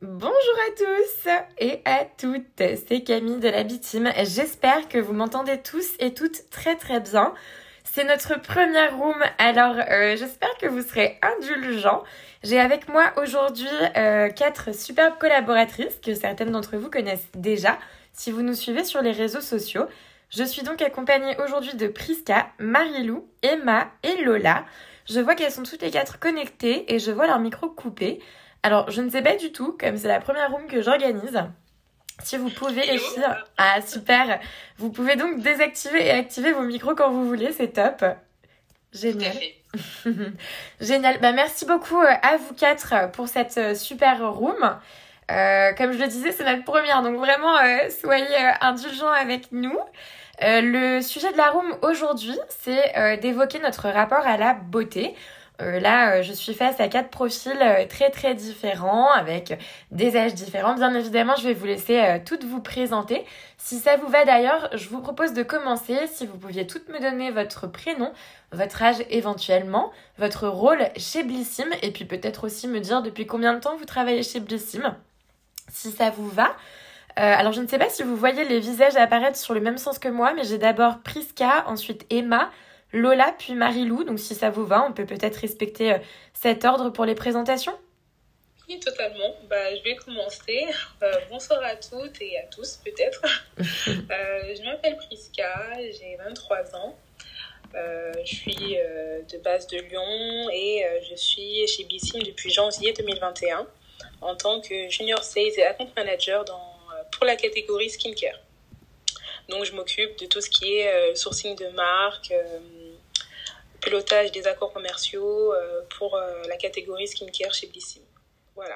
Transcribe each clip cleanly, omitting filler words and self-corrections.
Bonjour à tous et à toutes, c'est Camille de la B-Team. J'espère que vous m'entendez tous et toutes très très bien. C'est notre première room, alors j'espère que vous serez indulgents. J'ai avec moi aujourd'hui 4 superbes collaboratrices que certaines d'entre vous connaissent déjà si vous nous suivez sur les réseaux sociaux. Je suis donc accompagnée aujourd'hui de Priska, Marilou, Emma et Lola. Je vois qu'elles sont toutes les 4 connectées et je vois leur micro coupé. Alors, je ne sais pas du tout, comme c'est la première room que j'organise, si vous pouvez les filles... Ah, super. Vous pouvez donc désactiver et activer vos micros quand vous voulez, c'est top. Génial. Génial. Bah, merci beaucoup à vous 4 pour cette super room. Comme je le disais, c'est notre première, donc vraiment, soyez indulgents avec nous. Le sujet de la room aujourd'hui, c'est d'évoquer notre rapport à la beauté. Là, je suis face à 4 profils très très différents, avec des âges différents. Bien évidemment, je vais vous laisser toutes vous présenter. Si ça vous va d'ailleurs, je vous propose de commencer. Si vous pouviez toutes me donner votre prénom, votre âge éventuellement, votre rôle chez Blissim, et puis peut-être aussi me dire depuis combien de temps vous travaillez chez Blissim, si ça vous va. Alors, je ne sais pas si vous voyez les visages apparaître sur le même sens que moi, mais j'ai d'abord Priska, ensuite Emma, Lola puis Marilou, donc si ça vous va, on peut peut-être respecter cet ordre pour les présentations. Oui, totalement. Je vais commencer. Bonsoir à toutes et à tous, peut-être. Je m'appelle Priska, j'ai 23 ans. Je suis de base de Lyon et je suis chez Blissim depuis janvier 2021 en tant que Junior Sales et Account Manager pour la catégorie Skincare. Donc, je m'occupe de tout ce qui est sourcing de marque, pilotage des accords commerciaux pour la catégorie Skincare chez Blissim. Voilà.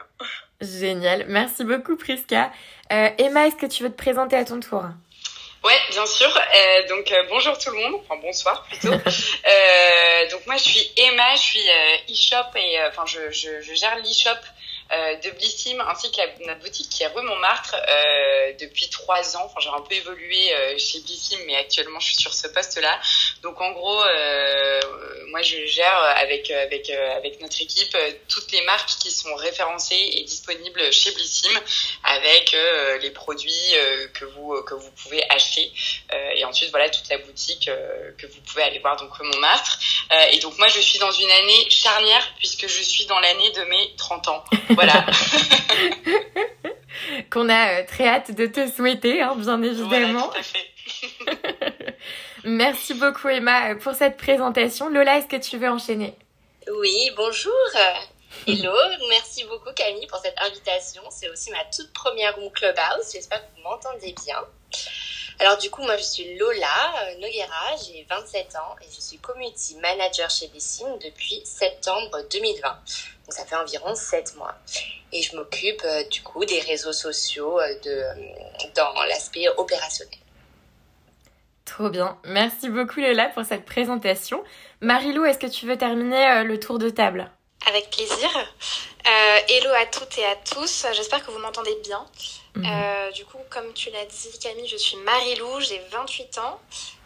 Génial. Merci beaucoup, Priska. Emma, est-ce que tu veux te présenter à ton tour ? Ouais, bien sûr. Bonjour tout le monde. Enfin, bonsoir plutôt. Donc, moi, je suis Emma. Je suis e-shop et je gère l'e-shop de Blissim ainsi que notre boutique qui est rue Montmartre depuis 3 ans. Enfin, j'ai un peu évolué chez Blissim, mais actuellement je suis sur ce poste-là. Donc en gros, moi je gère avec notre équipe toutes les marques qui sont référencées et disponibles chez Blissim avec les produits que vous pouvez acheter et ensuite voilà toute la boutique que vous pouvez aller voir donc rue Montmartre. Et donc moi je suis dans une année charnière puisque je suis dans l'année de mes 30 ans. Voilà. Qu'on a très hâte de te souhaiter, hein, bien évidemment. Voilà, tout à fait. Merci beaucoup Emma pour cette présentation. Lola, est-ce que tu veux enchaîner ? Oui, bonjour. Hello, merci beaucoup Camille pour cette invitation. C'est aussi ma toute première room Clubhouse. J'espère que vous m'entendez bien. Alors du coup, moi je suis Lola Noguera, j'ai 27 ans et je suis Community Manager chez Blissim depuis septembre 2020. Donc ça fait environ 7 mois. Et je m'occupe du coup des réseaux sociaux dans l'aspect opérationnel. Trop bien. Merci beaucoup Lola pour cette présentation. Marilou, est-ce que tu veux terminer le tour de table ? Avec plaisir. Hello à toutes et à tous. J'espère que vous m'entendez bien. Du coup, comme tu l'as dit, Camille, je suis Marilou, j'ai 28 ans.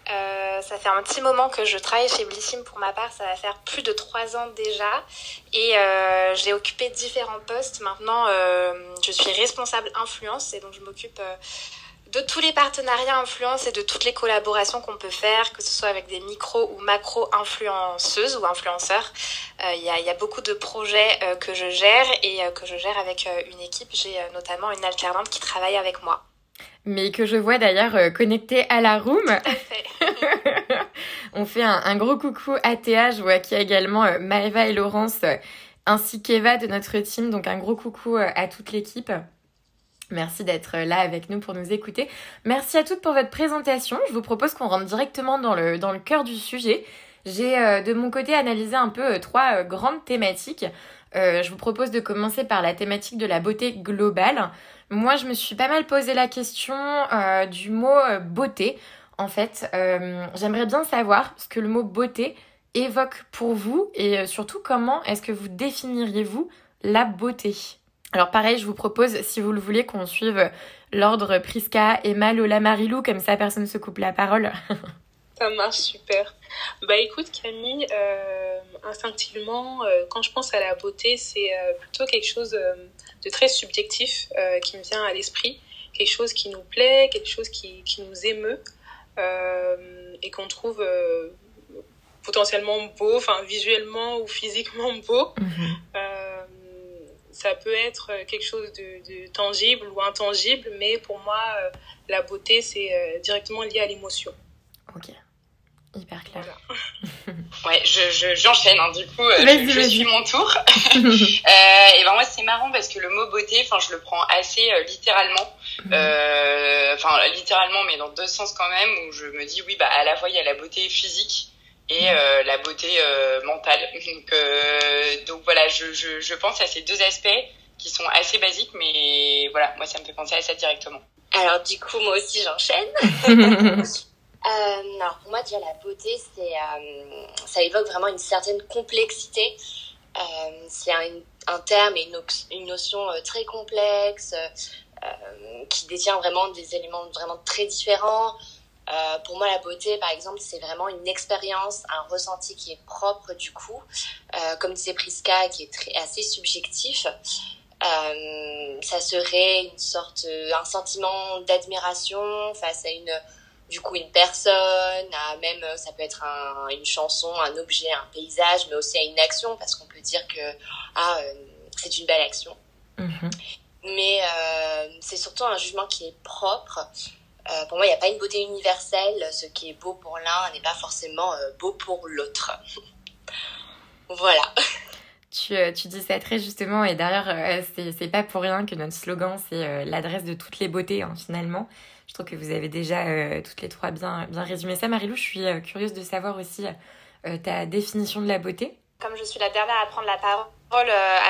Ça fait un petit moment que je travaille chez Blissim pour ma part. Ça va faire plus de 3 ans déjà. Et j'ai occupé différents postes. Maintenant, je suis responsable influence et donc je m'occupe de tous les partenariats influence et de toutes les collaborations qu'on peut faire, que ce soit avec des micro ou macro influenceuses ou influenceurs. Il y a beaucoup de projets que je gère et que je gère avec une équipe. J'ai notamment une alternante qui travaille avec moi. Mais que je vois d'ailleurs connectée à la room. Tout à fait. On fait un gros coucou à Théa, je vois qu'il y a également Maëva et Laurence ainsi qu'Eva de notre team. Donc un gros coucou à toute l'équipe. Merci d'être là avec nous pour nous écouter. Merci à toutes pour votre présentation. Je vous propose qu'on rentre directement dans le cœur du sujet. J'ai de mon côté analysé un peu 3 grandes thématiques. Je vous propose de commencer par la thématique de la beauté globale. Moi, je me suis pas mal posé la question du mot beauté. En fait, j'aimerais bien savoir ce que le mot beauté évoque pour vous et surtout comment est-ce que vous définiriez-vous la beauté ? Alors pareil, je vous propose, si vous le voulez, qu'on suive l'ordre Priska, Emma, Lola, Marilou, comme ça personne ne se coupe la parole. Ça marche, super. Écoute Camille, instinctivement, quand je pense à la beauté, c'est plutôt quelque chose de très subjectif qui me vient à l'esprit, quelque chose qui nous plaît, quelque chose qui nous émeut et qu'on trouve potentiellement beau, enfin visuellement ou physiquement beau. Ça peut être quelque chose de tangible ou intangible, mais pour moi, la beauté, c'est directement lié à l'émotion. Ok, hyper clair. Voilà. Ouais, j'enchaîne, hein, du coup, je suis mon tour. Et ben moi, c'est marrant parce que le mot beauté, enfin, je le prends assez littéralement. Enfin, littéralement, mais dans deux sens quand même, où je me dis, oui, bah, à la fois, il y a la beauté physique et la beauté mentale. Donc voilà, je pense à ces deux aspects qui sont assez basiques, mais voilà, moi ça me fait penser à ça directement. Alors du coup, moi aussi j'enchaîne. Alors pour moi déjà la beauté, ça évoque vraiment une certaine complexité. C'est un terme et une notion très complexe qui détient vraiment des éléments vraiment très différents. Pour moi, la beauté, par exemple, c'est vraiment une expérience, un ressenti qui est propre du coup, comme disait Prisca, qui est assez subjectif. Ça serait un sentiment d'admiration face à une personne, même ça peut être une chanson, un objet, un paysage, mais aussi à une action, parce qu'on peut dire que c'est une belle action. Mais c'est surtout un jugement qui est propre. Pour moi, il n'y a pas une beauté universelle. Ce qui est beau pour l'un n'est pas forcément beau pour l'autre. Voilà. Tu dis ça très justement, et d'ailleurs, c'est pas pour rien que notre slogan, c'est l'adresse de toutes les beautés, hein, finalement. Je trouve que vous avez déjà toutes les trois bien résumé ça. Marie-Lou, je suis curieuse de savoir aussi ta définition de la beauté. Comme je suis la dernière à prendre la parole,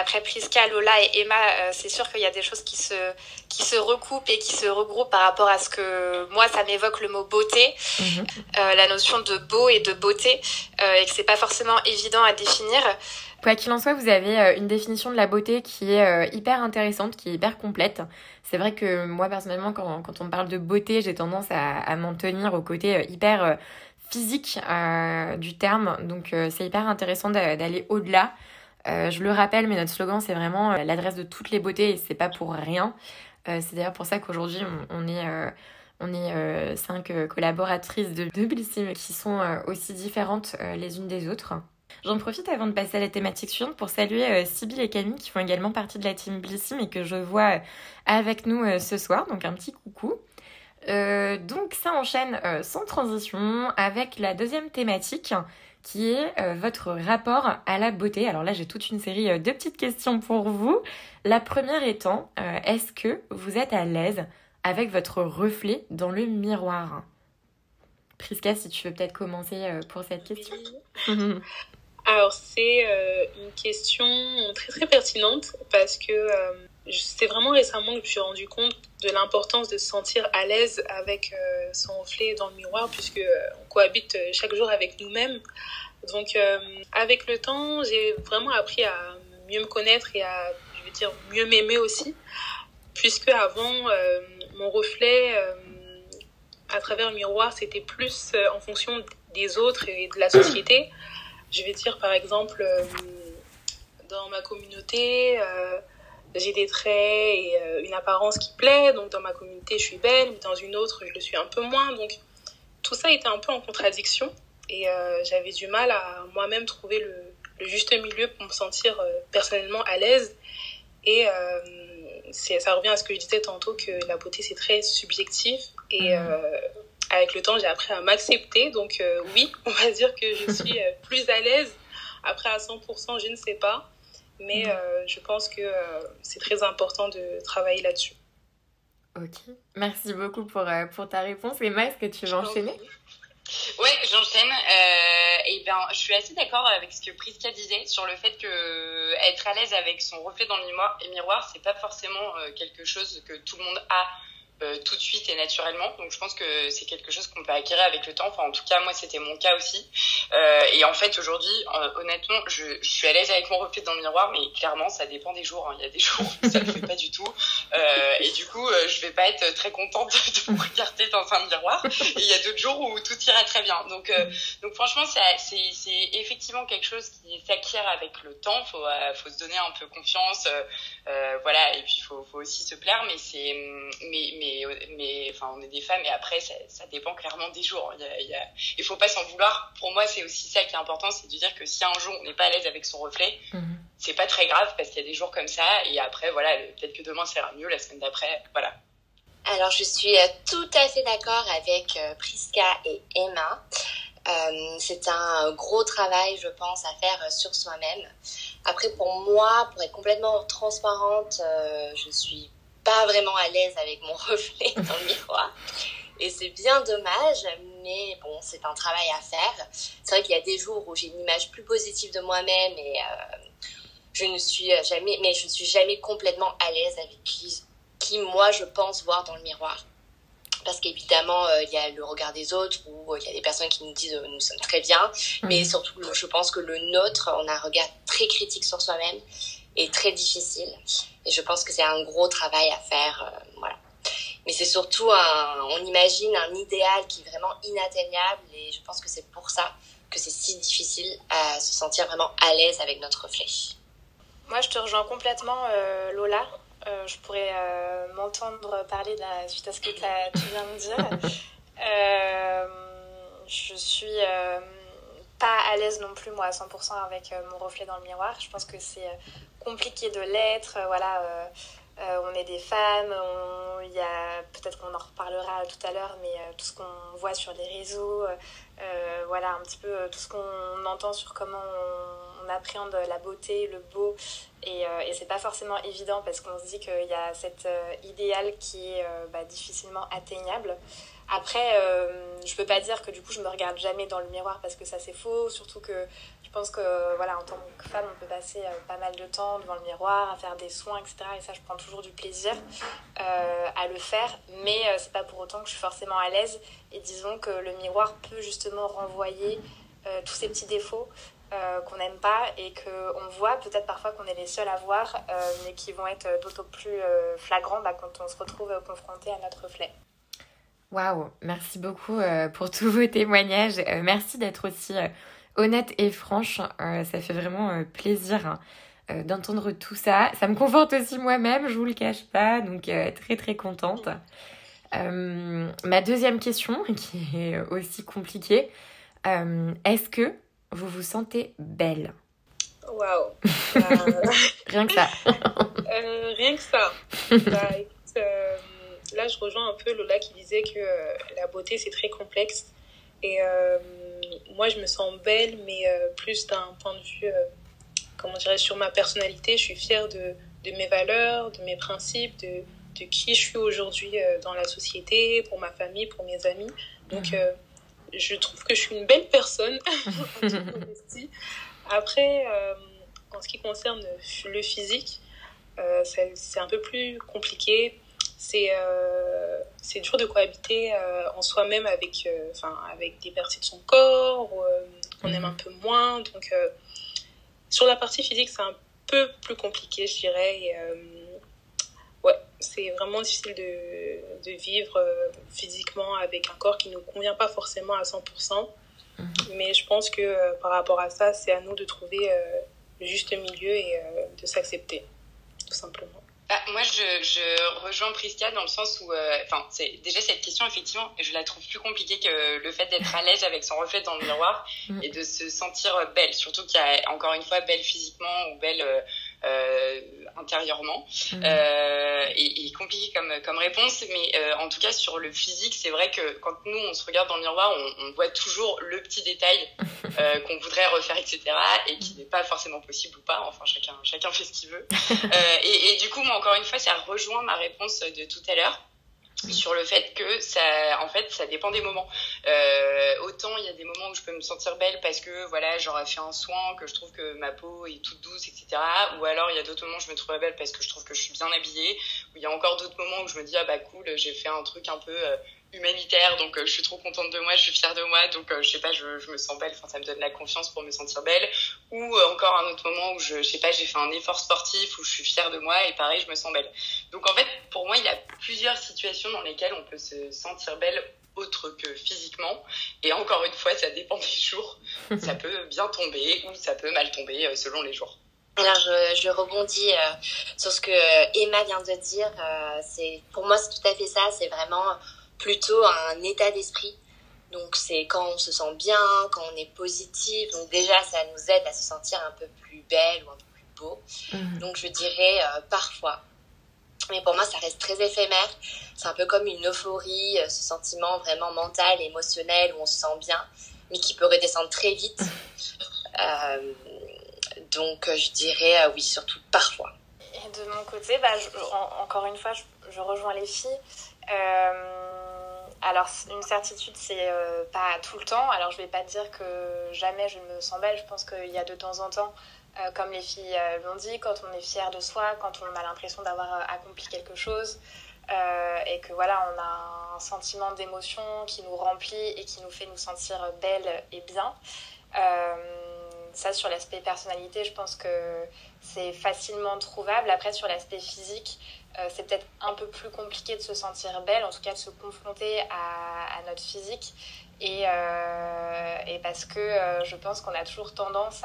après Prisca, Lola et Emma, c'est sûr qu'il y a des choses qui se recoupent et qui se regroupent par rapport à ce que moi, ça m'évoque le mot beauté, la notion de beau et de beauté, et que c'est pas forcément évident à définir. Quoi qu'il en soit, vous avez une définition de la beauté qui est hyper intéressante, qui est hyper complète. C'est vrai que moi, personnellement, quand on me parle de beauté, j'ai tendance à m'en tenir au côté hyper physique du terme. Donc, c'est hyper intéressant d'aller au-delà. Je le rappelle, mais notre slogan, c'est vraiment l'adresse de toutes les beautés et c'est pas pour rien. C'est d'ailleurs pour ça qu'aujourd'hui, on est 5 collaboratrices de Blissim qui sont aussi différentes les unes des autres. J'en profite avant de passer à la thématique suivante pour saluer Sybille et Camille qui font également partie de la team Blissim et que je vois avec nous ce soir. Donc un petit coucou. Donc ça enchaîne sans transition avec la deuxième thématique qui est votre rapport à la beauté. Alors là, j'ai toute une série de petites questions pour vous. La première étant, est-ce que vous êtes à l'aise avec votre reflet dans le miroir ? Prisca, si tu veux peut-être commencer pour cette question. Alors, c'est une question très très pertinente parce que c'est vraiment récemment que je me suis rendu compte de l'importance de se sentir à l'aise avec son reflet dans le miroir puisque on cohabite chaque jour avec nous-mêmes. Donc, avec le temps, j'ai vraiment appris à mieux me connaître et à, je veux dire, mieux m'aimer aussi puisque avant, mon reflet à travers le miroir, c'était plus en fonction des autres et de la société. Je vais dire, par exemple, dans ma communauté, j'ai des traits et une apparence qui plaît. Donc, dans ma communauté, je suis belle, mais dans une autre, je le suis un peu moins. Donc, tout ça était un peu en contradiction. Et j'avais du mal à moi-même trouver le juste milieu pour me sentir personnellement à l'aise. Et ça revient à ce que je disais tantôt, que la beauté, c'est très subjectif. Et avec le temps, j'ai appris à m'accepter. Donc oui, on va dire que je suis plus à l'aise. Après, à 100%, je ne sais pas. Mais je pense que c'est très important de travailler là-dessus. Ok, merci beaucoup pour ta réponse. Emma, est-ce que tu veux enchaîner ? Ouais, j'enchaîne. Et ben, je suis assez d'accord avec ce que Prisca disait sur le fait que être à l'aise avec son reflet dans le miroir, c'est pas forcément quelque chose que tout le monde a tout de suite et naturellement. Donc je pense que c'est quelque chose qu'on peut acquérir avec le temps. Enfin, en tout cas, moi, c'était mon cas aussi. Et en fait, aujourd'hui, honnêtement, je suis à l'aise avec mon reflet dans le miroir, mais clairement, ça dépend des jours. Hein. Il y a des jours où ça le fait pas du tout. Et du coup, je vais pas être très contente de me regarder dans un miroir. Et il y a d'autres jours où tout ira très bien. Donc franchement, c'est effectivement quelque chose qui s'acquiert avec le temps. Faut se donner un peu confiance, voilà. Et puis faut aussi se plaire. Mais enfin, on est des femmes et après ça dépend clairement des jours. Il faut pas s'en vouloir. Pour moi, c'est aussi ça qui est important, c'est de dire que si un jour on n'est pas à l'aise avec son reflet, c'est pas très grave parce qu'il y a des jours comme ça et après voilà, peut-être que demain ça ira mieux, la semaine d'après, voilà. Alors je suis tout à fait d'accord avec Priska et Emma. C'est un gros travail, je pense, à faire sur soi-même. Après, pour moi, pour être complètement transparente, je suis pas vraiment à l'aise avec mon reflet dans le miroir. Et c'est bien dommage, mais bon, c'est un travail à faire. C'est vrai qu'il y a des jours où j'ai une image plus positive de moi-même et je ne suis jamais complètement à l'aise avec qui moi je pense voir dans le miroir. Parce qu'évidemment, il y a le regard des autres ou il y a des personnes qui nous disent nous sommes très bien. Mais surtout, je pense que le nôtre, on a un regard très critique sur soi-même et très difficile. Et je pense que c'est un gros travail à faire, voilà. Mais c'est surtout on imagine un idéal qui est vraiment inatteignable et je pense que c'est pour ça que c'est si difficile à se sentir vraiment à l'aise avec notre reflet. Moi, je te rejoins complètement, Lola. Je pourrais m'entendre parler suite à ce que tu viens de dire. Je suis pas à l'aise non plus, moi, à 100% avec mon reflet dans le miroir. Je pense que c'est compliqué de l'être. Voilà, on est des femmes. Peut-être qu'on en reparlera tout à l'heure, mais tout ce qu'on voit sur les réseaux, voilà, un petit peu tout ce qu'on entend sur comment on appréhende la beauté, le beau, et c'est pas forcément évident parce qu'on se dit qu'il y a cet idéal qui est difficilement atteignable. Après, je peux pas dire que du coup je me regarde jamais dans le miroir parce que ça c'est faux, surtout que je pense que voilà, en tant que femme on peut passer pas mal de temps devant le miroir à faire des soins, etc. Et ça je prends toujours du plaisir à le faire, mais c'est pas pour autant que je suis forcément à l'aise. Et disons que le miroir peut justement renvoyer tous ces petits défauts qu'on n'aime pas et qu'on voit peut-être parfois qu'on est les seuls à voir, mais qui vont être d'autant plus flagrants quand on se retrouve confronté à notre reflet. Waouh, merci beaucoup pour tous vos témoignages. Merci d'être aussi honnête et franche. Ça fait vraiment plaisir d'entendre tout ça. Ça me conforte aussi moi-même, je vous le cache pas, donc très très contente. Ma deuxième question, qui est aussi compliquée, est-ce que vous vous sentez belle? Waouh. Rien que ça. Rien que ça. Écoute, là, je rejoins un peu Lola qui disait que la beauté, c'est très complexe. Et moi, je me sens belle, mais plus d'un point de vue, comment dirais-je, sur ma personnalité. Je suis fière de mes valeurs, de mes principes, de qui je suis aujourd'hui dans la société, pour ma famille, pour mes amis. Donc, je trouve que je suis une belle personne. Après, en ce qui concerne le physique, c'est un peu plus compliqué. C'est dur de cohabiter en soi-même avec des parties de son corps qu'on aime un peu moins. Donc, sur la partie physique, c'est un peu plus compliqué, je dirais. Et, ouais, c'est vraiment difficile de vivre physiquement avec un corps qui ne nous convient pas forcément à 100%. Mais je pense que par rapport à ça, c'est à nous de trouver le juste milieu et de s'accepter, tout simplement. Moi, je rejoins Priska dans le sens où, c'est déjà cette question, effectivement, je la trouve plus compliquée que le fait d'être à l'aise avec son reflet dans le miroir et de se sentir belle. Surtout qu'il y a, encore une fois, belle physiquement ou belle intérieurement. Et compliqué comme réponse, mais en tout cas, sur le physique, c'est vrai que quand nous, on se regarde dans le miroir, on voit toujours le petit détail qu'on voudrait refaire, etc. et qui n'est pas forcément possible ou pas. Enfin, chacun fait ce qu'il veut. Et du coup, moi, encore une fois, ça rejoint ma réponse de tout à l'heure sur le fait que ça dépend des moments. Autant il y a des moments où je peux me sentir belle parce que voilà, j'aurais fait un soin, que je trouve que ma peau est toute douce, etc. Ou alors il y a d'autres moments où je me trouve belle parce que je trouve que je suis bien habillée. Ou il y a encore d'autres moments où je me dis cool, j'ai fait un truc un peu humanitaire, donc je suis trop contente de moi, je suis fière de moi, donc je sais pas, je me sens belle, enfin ça me donne la confiance pour me sentir belle. Ou encore un autre moment où je sais pas, j'ai fait un effort sportif où je suis fière de moi et pareil, je me sens belle. Donc en fait, pour moi, il y a plusieurs situations dans lesquelles on peut se sentir belle autre que physiquement. Et encore une fois, ça dépend des jours. Ça peut bien tomber ou ça peut mal tomber selon les jours. Alors, je rebondis sur ce que Emma vient de dire. Pour moi, c'est tout à fait ça. C'est vraiment plutôt un état d'esprit. Donc, c'est quand on se sent bien, quand on est positif. Donc, déjà, ça nous aide à se sentir un peu plus belle ou un peu plus beau. Donc, je dirais parfois. Mais pour moi, ça reste très éphémère. C'est un peu comme une euphorie, ce sentiment vraiment mental, émotionnel, où on se sent bien, mais qui peut redescendre très vite. Donc, je dirais oui, surtout parfois. Et de mon côté, encore une fois, je rejoins les filles. Alors, une certitude, c'est pas tout le temps. Alors, je vais pas dire que jamais je ne me sens belle. Je pense qu'il y a de temps en temps, comme les filles l'ont dit, quand on est fier de soi, quand on a l'impression d'avoir accompli quelque chose, et que voilà, on a un sentiment d'émotion qui nous remplit et qui nous fait nous sentir belle et bien. Ça, sur l'aspect personnalité, je pense que c'est facilement trouvable. Après, sur l'aspect physique, c'est peut-être un peu plus compliqué de se sentir belle, en tout cas de se confronter à notre physique. Et parce que je pense qu'on a toujours tendance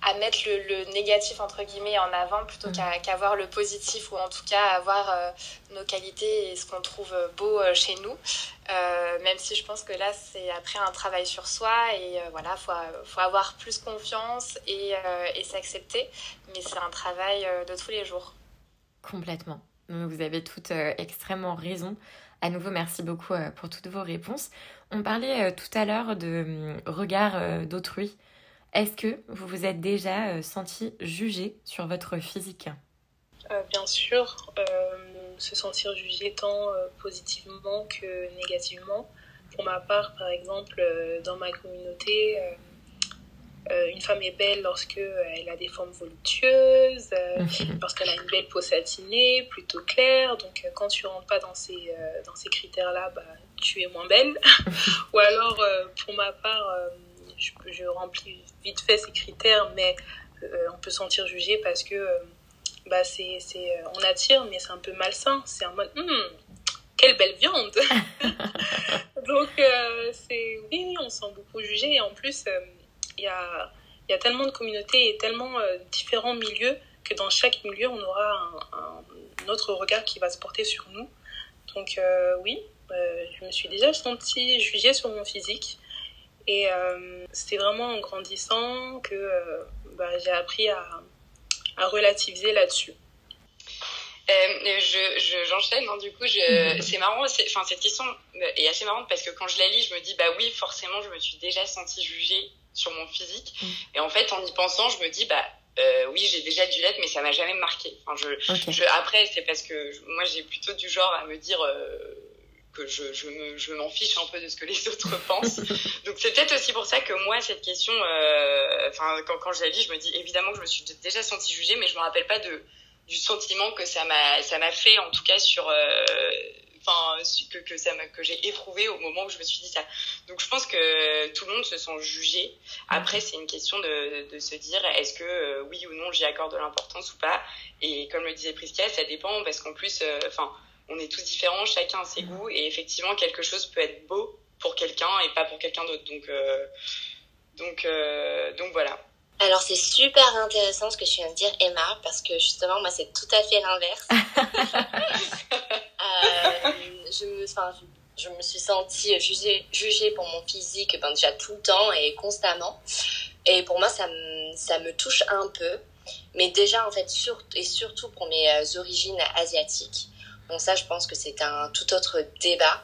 à mettre le négatif, entre guillemets, en avant plutôt qu'à voir le positif, ou en tout cas à voir nos qualités et ce qu'on trouve beau chez nous. Même si je pense que là, c'est après un travail sur soi et voilà, faut avoir plus confiance et s'accepter. Mais c'est un travail de tous les jours. Complètement. Vous avez toutes extrêmement raison. À nouveau, merci beaucoup pour toutes vos réponses. On parlait tout à l'heure de regard d'autrui. Est-ce que vous vous êtes déjà senti jugé sur votre physique ? Bien sûr, se sentir jugé tant positivement que négativement. Pour ma part, par exemple, dans ma communauté, une femme est belle lorsqu'elle a des formes voluptueuses, lorsqu'elle a une belle peau satinée, plutôt claire. Donc, quand tu rentres pas dans ces critères-là, tu es moins belle. Ou alors, pour ma part, je remplis vite fait ces critères, mais on peut se sentir jugé parce que on attire, mais c'est un peu malsain. C'est en mode quelle belle viande. Donc oui, on se sent beaucoup jugé. Et en plus, il y a tellement de communautés et tellement différents milieux que dans chaque milieu, on aura un autre regard qui va se porter sur nous. Donc oui, je me suis déjà sentie jugée sur mon physique. Et c'était vraiment en grandissant que j'ai appris à relativiser là-dessus. J'enchaîne, hein, du coup, c'est marrant, cette question est assez marrante parce que quand je la lis, je me dis, oui, forcément, je me suis déjà sentie jugée sur mon physique. Et en fait, en y pensant, je me dis, oui, j'ai déjà dû l'être, mais ça m'a jamais marqué. Enfin, après, c'est parce que moi, j'ai plutôt du genre à me dire que je m'en fiche un peu de ce que les autres pensent. Donc c'est peut-être aussi pour ça que moi, cette question, quand je la lis, je me dis évidemment que je me suis déjà sentie jugée, mais je me rappelle pas du sentiment que ça m'a fait, en tout cas sur que j'ai éprouvé au moment où je me suis dit ça. Donc je pense que tout le monde se sent jugé. Après, c'est une question de se dire est-ce que oui ou non j'y accorde de l'importance ou pas. Et comme le disait Prisca, ça dépend parce qu'en plus on est tous différents, chacun a ses goûts, et effectivement quelque chose peut être beau pour quelqu'un et pas pour quelqu'un d'autre. Donc voilà. Alors c'est super intéressant ce que tu viens de dire, Emma, parce que justement moi c'est tout à fait l'inverse. Je me suis sentie jugée pour mon physique déjà tout le temps et constamment. Et pour moi ça me touche un peu, mais déjà en fait surtout pour mes origines asiatiques. Donc ça, je pense que c'est un tout autre débat.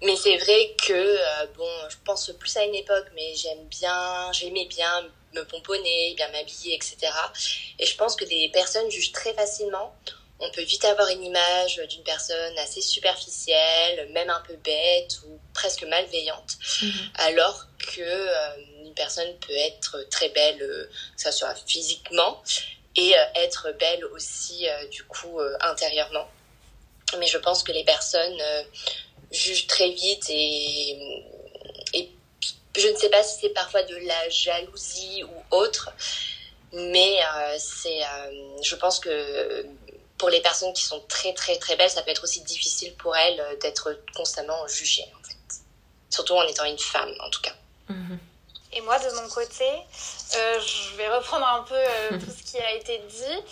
Mais c'est vrai que, je pense plus à une époque, mais j'aimais bien me pomponner, bien m'habiller, etc. Et je pense que les personnes jugent très facilement. On peut vite avoir une image d'une personne assez superficielle, même un peu bête ou presque malveillante, alors que une personne peut être très belle, que ça soit physiquement, et être belle aussi du coup intérieurement. Mais je pense que les personnes jugent très vite et je ne sais pas si c'est parfois de la jalousie ou autre, mais je pense que pour les personnes qui sont très très très belles, ça peut être aussi difficile pour elles d'être constamment jugées en fait. Surtout en étant une femme en tout cas. Et moi, de mon côté, je vais reprendre un peu tout ce qui a été dit.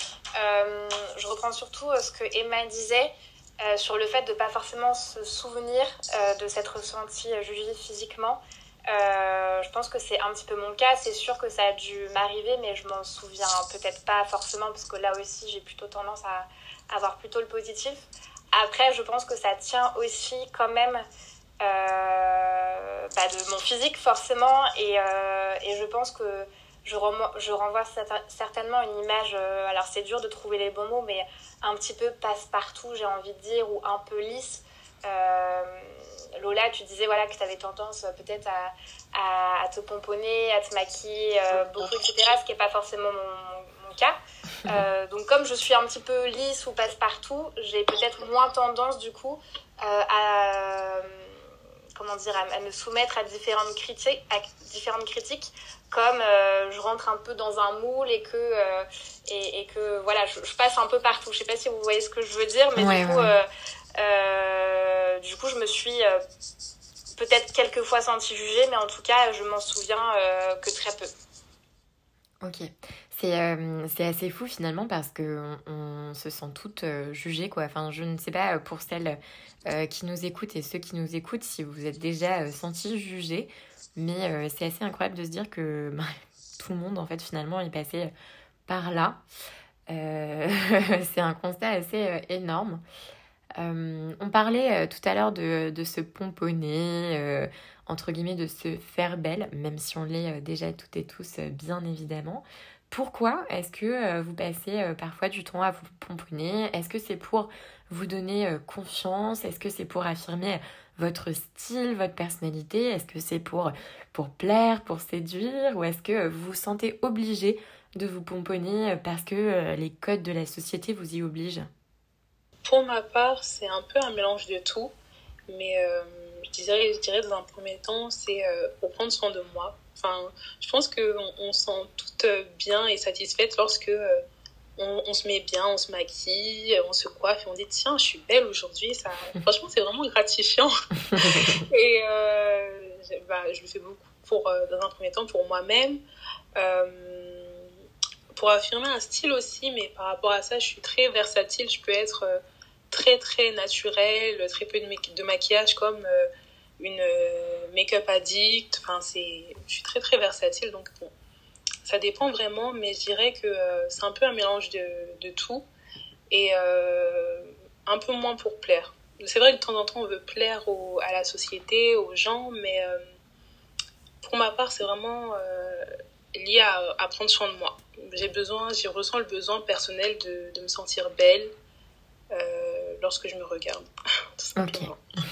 Je reprends surtout ce que Emma disait sur le fait de ne pas forcément se souvenir de s'être ressentie jugée physiquement. Je pense que c'est un petit peu mon cas. C'est sûr que ça a dû m'arriver, mais je m'en souviens peut-être pas forcément, parce que là aussi, j'ai plutôt tendance à avoir plutôt le positif. Après, je pense que ça tient aussi quand même de mon physique forcément, et je pense que je renvoie certainement une image, alors c'est dur de trouver les bons mots, mais un petit peu passe-partout, j'ai envie de dire, ou un peu lisse. Lola, tu disais voilà, que tu avais tendance peut-être à te pomponner, à te maquiller beaucoup, etc., ce qui n'est pas forcément mon cas. Donc comme je suis un petit peu lisse ou passe-partout, j'ai peut-être moins tendance du coup à me soumettre à différentes critiques, comme je rentre un peu dans un moule et que voilà, je passe un peu partout. Je sais pas si vous voyez ce que je veux dire, mais du coup je me suis peut-être quelques fois sentie jugée, mais en tout cas je m'en souviens que très peu. Ok, c'est assez fou finalement, parce que on se sent toutes jugées, quoi. Enfin, je ne sais pas pour celles qui nous écoutent et ceux qui nous écoutent si vous êtes déjà sentis jugés, mais c'est assez incroyable de se dire que tout le monde en fait finalement est passé par là. C'est un constat assez énorme. On parlait tout à l'heure de se pomponner, entre guillemets, de se faire belle, même si on l'est déjà toutes et tous, bien évidemment. Pourquoi est-ce que vous passez parfois du temps à vous pomponner? Est-ce que c'est pour vous donner confiance? Est-ce que c'est pour affirmer votre style, votre personnalité? Est-ce que c'est pour plaire, pour séduire? Ou est-ce que vous vous sentez obligé de vous pomponner parce que les codes de la société vous y obligent? Pour ma part, c'est un peu un mélange de tout, mais je dirais dans un premier temps, c'est pour prendre soin de moi. Enfin, je pense qu'on se sent toutes bien et satisfaites lorsque on se met bien, on se maquille, on se coiffe et on dit tiens, je suis belle aujourd'hui. Ça, franchement, c'est vraiment gratifiant. Et je le fais beaucoup dans un premier temps pour moi-même. Pour affirmer un style aussi, mais par rapport à ça, je suis très versatile. Je peux être très très naturelle, très peu de maquillage, comme une make-up addict. Enfin, je suis très très versatile, donc bon, ça dépend vraiment, mais je dirais que c'est un peu un mélange de tout, et un peu moins pour plaire. C'est vrai que de temps en temps on veut plaire à la société, aux gens, mais pour ma part c'est vraiment lié à prendre soin de moi. Je ressens le besoin personnel de me sentir belle lorsque je me regarde. Tout simplement. Ok.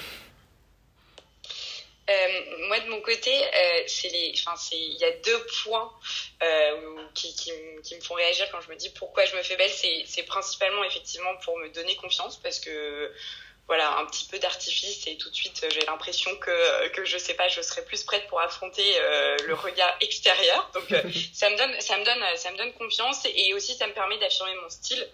Moi de mon côté, il y a 2 points qui me font réagir quand je me dis pourquoi je me fais belle. C'est principalement effectivement pour me donner confiance, parce que voilà, un petit peu d'artifice et tout de suite j'ai l'impression que je sais pas, je serais plus prête pour affronter le regard extérieur. Donc ça me donne confiance, et aussi ça me permet d'affirmer mon style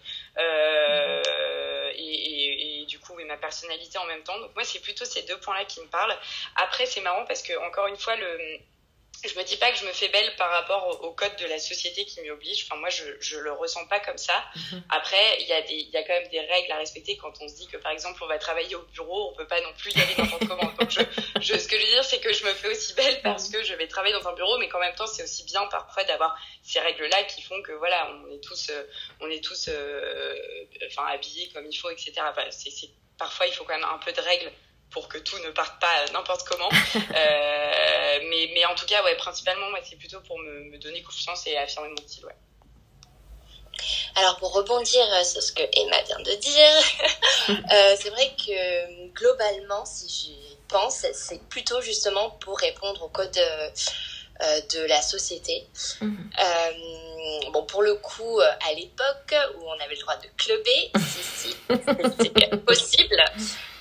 et du coup ma personnalité en même temps. Donc moi c'est plutôt ces 2 points là qui me parlent. Après c'est marrant parce que encore une fois je me dis pas que je me fais belle par rapport au code de la société qui m'y oblige. Enfin, moi, je le ressens pas comme ça. Après, il y a quand même des règles à respecter quand on se dit que, par exemple, on va travailler au bureau, on peut pas non plus y aller n'importe comment. Donc, ce que je veux dire, c'est que je me fais aussi belle parce que je vais travailler dans un bureau, mais qu'en même temps, c'est aussi bien parfois d'avoir ces règles-là qui font que, voilà, on est tous habillés comme il faut, etc. Enfin, parfois, il faut quand même un peu de règles pour que tout ne parte pas n'importe comment. Mais en tout cas, ouais, principalement, moi, c'est plutôt pour me donner confiance et affirmer mon style, ouais. Alors, pour rebondir sur ce que Emma vient de dire, c'est vrai que globalement, si j'y pense, c'est plutôt justement pour répondre au code de la société. Bon, pour le coup, à l'époque où on avait le droit de clubber, si c'était possible,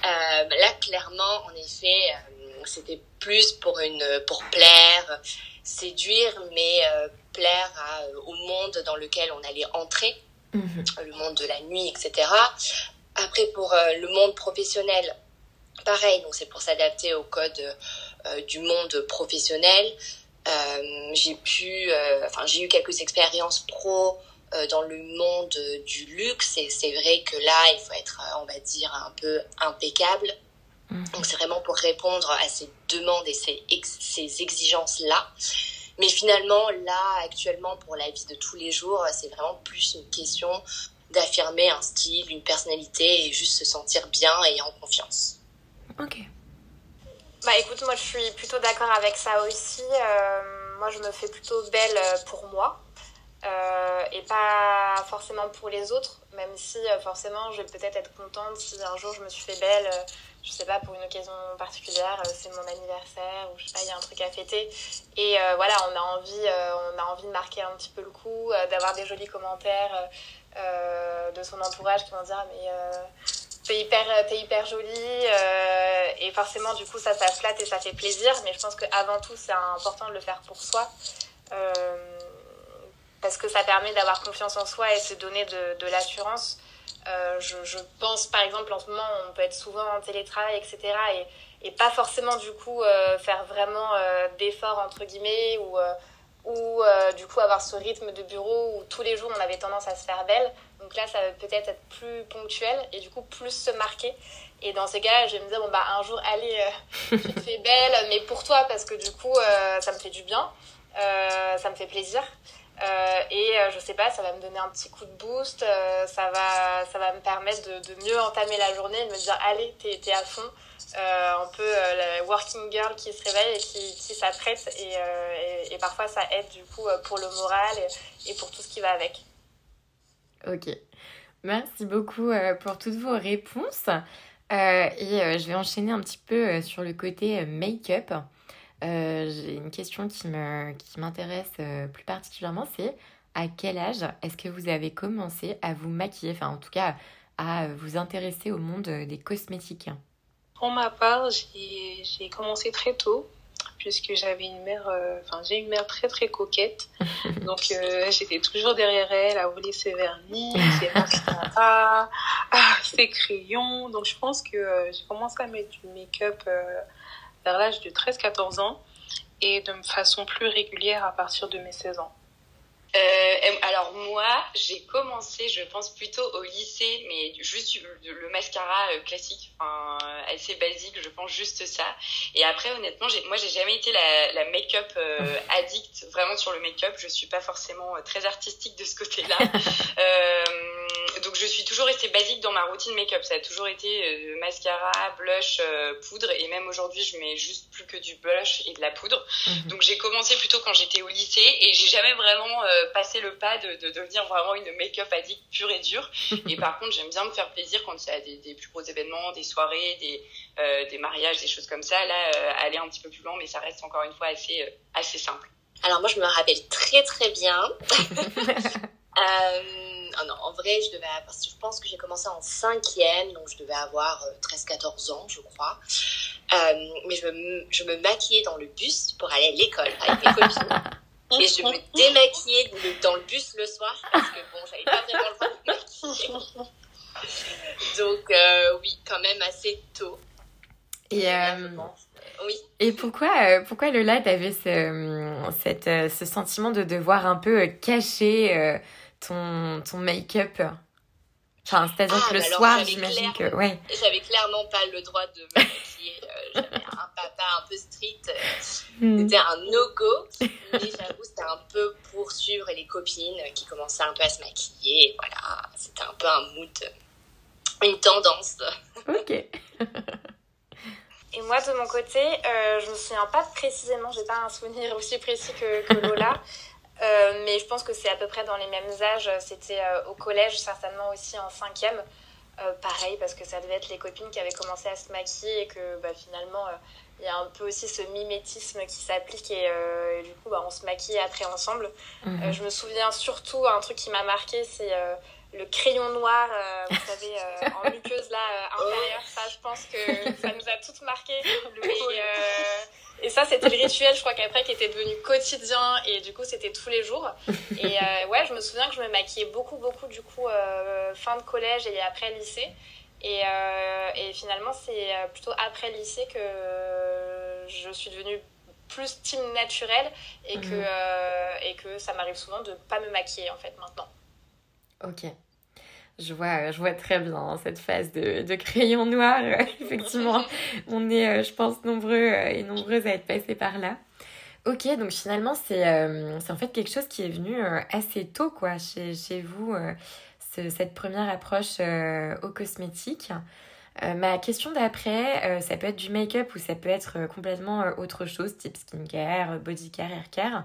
là, clairement, en effet, c'était plus pour plaire, séduire, mais plaire au monde dans lequel on allait entrer. le monde de la nuit, etc. Après, pour le monde professionnel, pareil, donc c'est pour s'adapter au code du monde professionnel. J'ai eu quelques expériences pro dans le monde du luxe, et c'est vrai que là, il faut être, on va dire, un peu impeccable. Donc c'est vraiment pour répondre à ces demandes et ces exigences-là. Mais finalement, là, actuellement, pour la vie de tous les jours, c'est vraiment plus une question d'affirmer un style, une personnalité, et juste se sentir bien et en confiance. Ok. Bah écoute, moi je suis plutôt d'accord avec ça aussi. Moi je me fais plutôt belle pour moi et pas forcément pour les autres, même si forcément je vais peut-être être contente si un jour je me suis fait belle, je sais pas, pour une occasion particulière, c'est mon anniversaire ou je sais pas, il y a un truc à fêter. Et voilà, on a envie de marquer un petit peu le coup, d'avoir des jolis commentaires de son entourage qui vont dire mais t'es hyper jolie et forcément du coup ça flatte et ça fait plaisir, mais je pense qu'avant tout c'est important de le faire pour soi parce que ça permet d'avoir confiance en soi et se donner de l'assurance. Je pense par exemple en ce moment on peut être souvent en télétravail, etc. et pas forcément du coup faire vraiment d'efforts entre guillemets ou du coup avoir ce rythme de bureau où tous les jours on avait tendance à se faire belle. Donc là ça va peut-être être plus ponctuel et du coup plus se marquer. Et dans ces cas-là je vais me dire bon bah un jour allez tu te fais belle mais pour toi parce que du coup ça me fait du bien, ça me fait plaisir. Je sais pas, ça va me donner un petit coup de boost, ça va me permettre de mieux entamer la journée et de me dire allez t'es à fond, un peu la working girl qui se réveille et qui s'apprête et parfois ça aide du coup pour le moral et pour tout ce qui va avec. Ok, merci beaucoup pour toutes vos réponses je vais enchaîner un petit peu sur le côté make-up. J'ai une question qui m'intéresse plus particulièrement, c'est à quel âge est-ce que vous avez commencé à vous maquiller, enfin en tout cas à vous intéresser au monde des cosmétiques? Pour ma part, j'ai commencé très tôt puisque j'avais une mère, j'ai une mère très très coquette, donc j'étais toujours derrière elle à rouler ses vernis, ses mascaras, ses crayons. Donc je pense que j'ai commencé à mettre du make-up vers l'âge de 13-14 ans et de façon plus régulière à partir de mes 16 ans. Alors moi, j'ai commencé, je pense plutôt au lycée, mais juste le mascara classique, assez basique, je pense juste ça. Et après, honnêtement, j'ai jamais été la make-up addict vraiment sur le make-up. Je suis pas forcément très artistique de ce côté-là. Donc je suis toujours restée basique dans ma routine make-up. Ça a toujours été mascara, blush, poudre, et même aujourd'hui, je mets juste plus que du blush et de la poudre. Donc j'ai commencé plutôt quand j'étais au lycée et j'ai jamais vraiment passer le pas de devenir vraiment une make-up addict pure et dure. Et par contre, j'aime bien me faire plaisir quand il y a des plus gros événements, des soirées, des mariages, des choses comme ça. Là, aller un petit peu plus loin, mais ça reste encore une fois assez simple. Alors moi, je me rappelle très très bien. Non, en vrai, je pense que j'ai commencé en 5e, donc je devais avoir 13-14 ans, je crois. Mais je me maquillais dans le bus pour aller à l'école avec mes copines. Et je me démaquillais dans le bus le soir parce que bon, j'avais pas vraiment le droit de me maquiller. Donc oui, quand même assez tôt. Et, oui. Et pourquoi Lola, t'avais ce sentiment de devoir un peu cacher ton make-up? Enfin, c'est-à-dire que le soir, j'imagine que... Ouais. J'avais clairement pas le droit de me maquiller. J'avais un papa un peu strict. C'était un no-go. Mais j'avoue, c'était un peu pour suivre les copines qui commençaient un peu à se maquiller. Et voilà, c'était un peu un mood, une tendance. Ok. Et moi, de mon côté, je me souviens pas précisément, j'ai pas un souvenir aussi précis que Lola. Mais je pense que c'est à peu près dans les mêmes âges. C'était au collège, certainement aussi en 5e. Pareil, parce que ça devait être les copines qui avaient commencé à se maquiller et que finalement, il y a un peu aussi ce mimétisme qui s'applique et du coup, on se maquille après ensemble. Je me souviens surtout, un truc qui m'a marqué, c'est le crayon noir, vous savez, en muqueuse là, intérieure. Ça, je pense que ça nous a toutes marquées. Et ça, c'était le rituel, je crois qu'après, qui était devenu quotidien. Et du coup, c'était tous les jours. Et ouais, je me souviens que je me maquillais beaucoup, du coup, fin de collège et après lycée. Et finalement, c'est plutôt après le lycée que je suis devenue plus team naturel et que ça m'arrive souvent de pas me maquiller en fait maintenant. Ok. Je vois très bien cette phase de crayon noir. Effectivement, on est, je pense, nombreux et nombreuses à être passés par là. Ok, donc finalement, c'est en fait quelque chose qui est venu assez tôt, quoi, chez vous, cette première approche aux cosmétiques. Ma question d'après, ça peut être du make-up ou ça peut être complètement autre chose, type skincare, body care, hair care.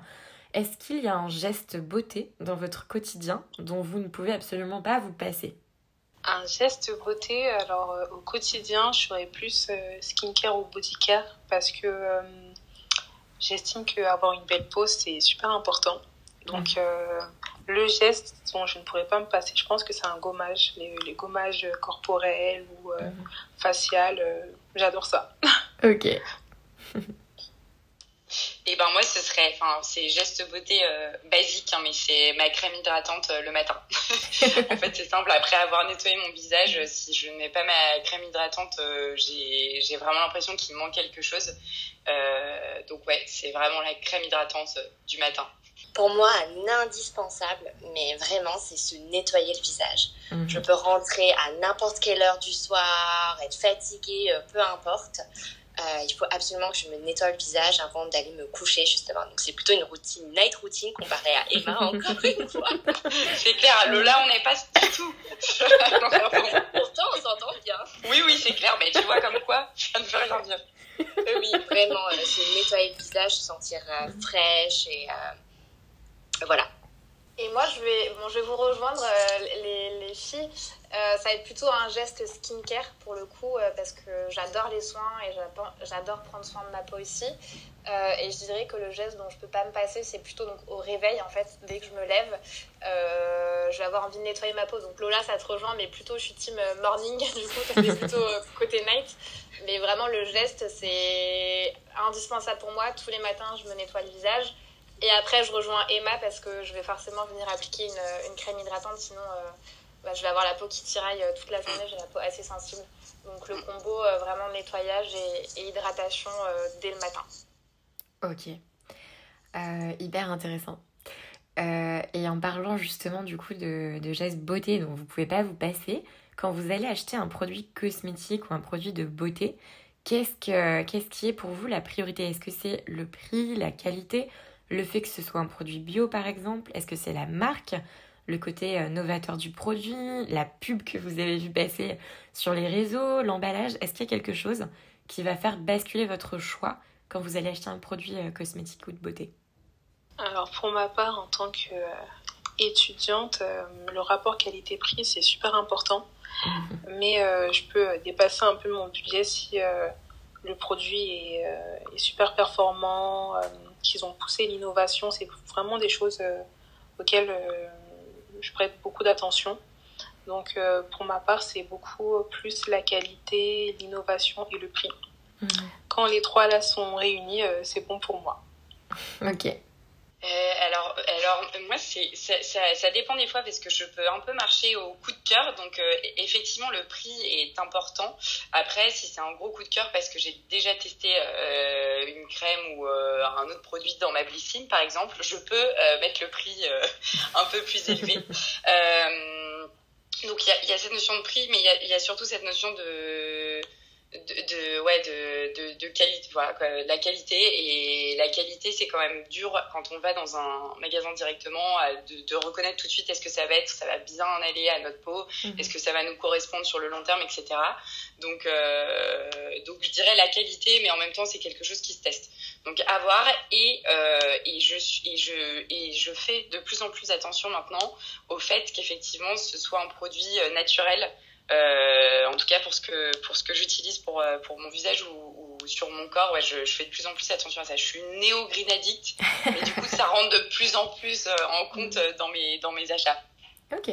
Est-ce qu'il y a un geste beauté dans votre quotidien dont vous ne pouvez absolument pas vous passer? Un geste beauté, alors au quotidien, je ferais plus skincare ou body care parce que j'estime qu'avoir une belle peau, c'est super important. Donc, le geste dont je ne pourrais pas me passer, je pense que c'est un gommage, les gommages corporels ou facial, j'adore ça. Ok. Et ben moi c'est geste beauté basique hein, mais c'est ma crème hydratante le matin. En fait c'est simple, après avoir nettoyé mon visage, si je ne mets pas ma crème hydratante, j'ai vraiment l'impression qu'il me manque quelque chose. Donc ouais, c'est vraiment la crème hydratante du matin. Pour moi, un indispensable, mais vraiment, c'est se nettoyer le visage. Je peux rentrer à n'importe quelle heure du soir, être fatiguée, peu importe. Il faut absolument que je me nettoie le visage avant d'aller me coucher, justement. Donc, c'est plutôt une routine, night routine comparée à Emma, encore une fois. C'est clair, Lola, on n'est pas du tout. Pourtant, on s'entend bien. Oui, c'est clair, mais tu vois comme quoi, ça ne veut rien dire. Oui, vraiment, se nettoyer le visage, se sentir fraîche et voilà. Et moi, je vais vous rejoindre, les filles. Ça va être plutôt un geste skincare pour le coup, parce que j'adore les soins et j'adore prendre soin de ma peau aussi. Et je dirais que le geste dont je peux pas me passer, c'est plutôt donc au réveil en fait. Dès que je me lève, je vais avoir envie de nettoyer ma peau. Donc Lola, ça te rejoint, mais plutôt je suis team morning, du coup, toi t'es plutôt côté night. Mais vraiment, le geste, c'est indispensable pour moi. Tous les matins, je me nettoie le visage. Et après, je rejoins Emma parce que je vais forcément venir appliquer une crème hydratante. Sinon, je vais avoir la peau qui tiraille toute la journée. J'ai la peau assez sensible. Donc, le combo, vraiment nettoyage et hydratation dès le matin. Ok. Hyper intéressant. Et en parlant justement du coup de gestes beauté dont vous ne pouvez pas vous passer, quand vous allez acheter un produit cosmétique ou un produit de beauté, qu'est-ce qui est pour vous la priorité? Est-ce que c'est le prix, la qualité, le fait que ce soit un produit bio par exemple? Est-ce que c'est la marque, le côté novateur du produit, la pub que vous avez vu passer sur les réseaux, l'emballage? Est-ce qu'il y a quelque chose qui va faire basculer votre choix quand vous allez acheter un produit cosmétique ou de beauté? Alors pour ma part, en tant qu'étudiante, le rapport qualité-prix, c'est super important. Mais je peux dépasser un peu mon budget si le produit est super performant, qu'ils ont poussé l'innovation. C'est vraiment des choses auxquelles je prête beaucoup d'attention. Donc pour ma part, c'est beaucoup plus la qualité, l'innovation et le prix. Quand les trois là sont réunis, c'est bon pour moi. Ok. Alors moi ça dépend des fois parce que je peux un peu marcher au coup de cœur, donc effectivement le prix est important. Après si c'est un gros coup de cœur parce que j'ai déjà testé une crème ou un autre produit dans ma Blissim par exemple, je peux mettre le prix un peu plus élevé. Donc il y a cette notion de prix, mais il y a surtout cette notion de qualité, voilà quoi, la qualité. Et la qualité c'est quand même dur quand on va dans un magasin directement de reconnaître tout de suite est-ce que ça va bien aller à notre peau, est-ce que ça va nous correspondre sur le long terme, etc. Donc je dirais la qualité, mais en même temps c'est quelque chose qui se teste, donc à voir. Et je fais de plus en plus attention maintenant au fait qu'effectivement ce soit un produit naturel. En tout cas pour ce que j'utilise pour mon visage ou sur mon corps, ouais, je fais de plus en plus attention à ça. Je suis une néo-green addict, mais du coup ça rentre de plus en plus en compte dans mes achats. Ok.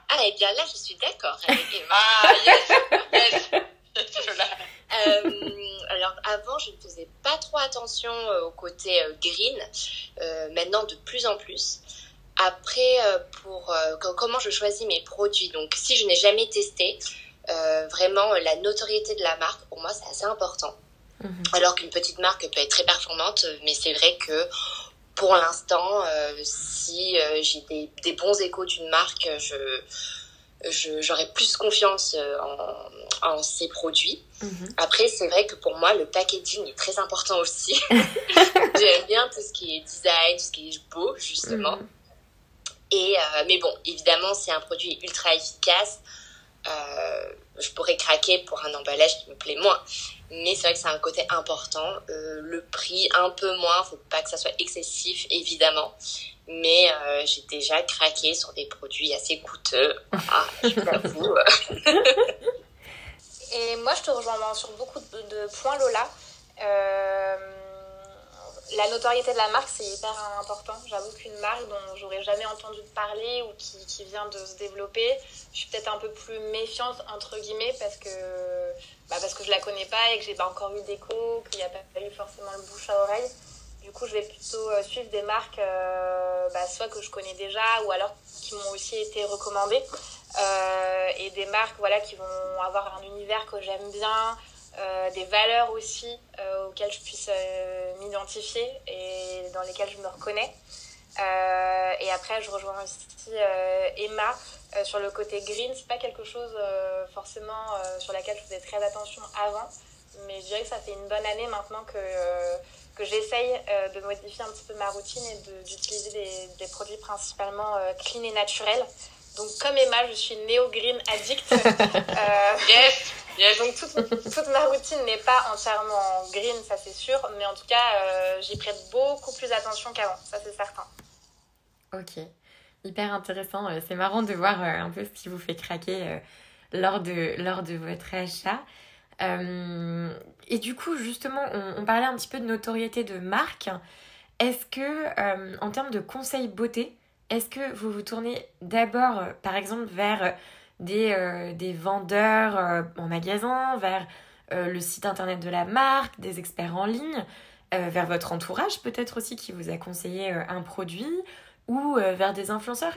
Ah, et bien là je suis d'accord avec Emma. Ah yes. Alors avant je ne faisais pas trop attention attention au côté green, maintenant de plus en plus. Après, comment je choisis mes produits, donc si je n'ai jamais testé, vraiment la notoriété de la marque, pour moi, c'est assez important. Alors qu'une petite marque peut être très performante, mais c'est vrai que pour l'instant, si j'ai des bons échos d'une marque, j'aurais plus confiance en ces produits. Après, c'est vrai que pour moi, le packaging est très important aussi. J'aime bien tout ce qui est design, tout ce qui est beau, justement. Mais bon, évidemment, si un produit est ultra efficace, je pourrais craquer pour un emballage qui me plaît moins. Mais c'est vrai que c'est un côté important. Le prix, un peu moins. Faut pas que ça soit excessif, évidemment. Mais j'ai déjà craqué sur des produits assez coûteux. Je l'avoue. Et moi, je te rejoins sur beaucoup de points, Lola. La notoriété de la marque, c'est hyper important. J'avoue qu'une marque dont j'aurais jamais entendu parler ou qui vient de se développer, je suis peut-être un peu plus méfiante, entre guillemets, parce que je la connais pas et que j'ai pas encore eu d'écho, qu'il n'y a pas eu forcément le bouche à oreille. Du coup, je vais plutôt suivre des marques soit que je connais déjà ou alors qui m'ont aussi été recommandées. Et des marques qui vont avoir un univers que j'aime bien, des valeurs aussi auxquelles je puisse m'identifier et dans lesquelles je me reconnais. Et après, je rejoins aussi Emma sur le côté green. C'est pas quelque chose forcément sur laquelle je faisais très attention avant, mais je dirais que ça fait une bonne année maintenant que j'essaye de modifier un petit peu ma routine et d'utiliser des produits principalement clean et naturels. Donc comme Emma, je suis néo-green addict. Yes. Donc toute ma routine n'est pas entièrement green, ça c'est sûr, mais en tout cas, j'y prête beaucoup plus attention qu'avant, ça c'est certain. Ok, hyper intéressant. C'est marrant de voir un peu ce qui vous fait craquer lors de votre achat. Et du coup, justement, on parlait un petit peu de notoriété de marque. Est-ce que, en termes de conseils beauté, est-ce que vous vous tournez d'abord, par exemple, vers des vendeurs en magasin, vers le site internet de la marque, des experts en ligne, vers votre entourage peut-être aussi qui vous a conseillé un produit, ou vers des influenceurs?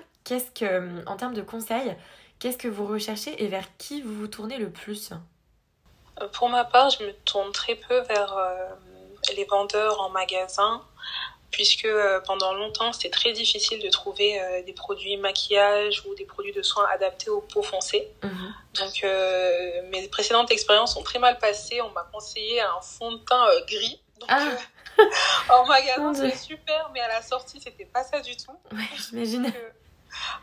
En termes de conseils, qu'est-ce que vous recherchez et vers qui vous vous tournez le plus? Pour ma part, je me tourne très peu vers les vendeurs en magasin, puisque pendant longtemps, c'était très difficile de trouver des produits maquillage ou des produits de soins adaptés aux peaux foncées. Donc, mes précédentes expériences ont très mal passé. On m'a conseillé un fond de teint gris. Donc, en magasin, c'est super, mais à la sortie, c'était pas ça du tout. Ouais, j'imagine. Donc,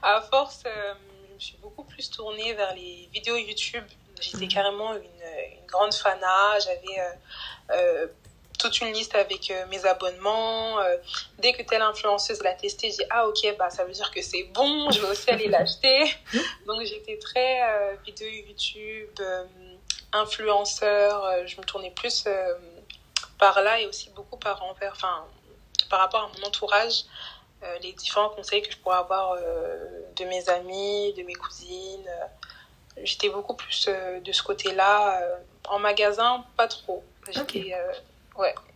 à force, je me suis beaucoup plus tournée vers les vidéos YouTube. J'étais carrément une grande fana. J'avais toute une liste avec mes abonnements. Dès que telle influenceuse l'a testé, j'ai dit ok, ça veut dire que c'est bon, je vais aussi aller l'acheter. Donc j'étais très vidéo YouTube, influenceur. Je me tournais plus par là et aussi beaucoup par rapport à mon entourage, les différents conseils que je pourrais avoir de mes amis, de mes cousines. J'étais beaucoup plus de ce côté-là. En magasin, pas trop.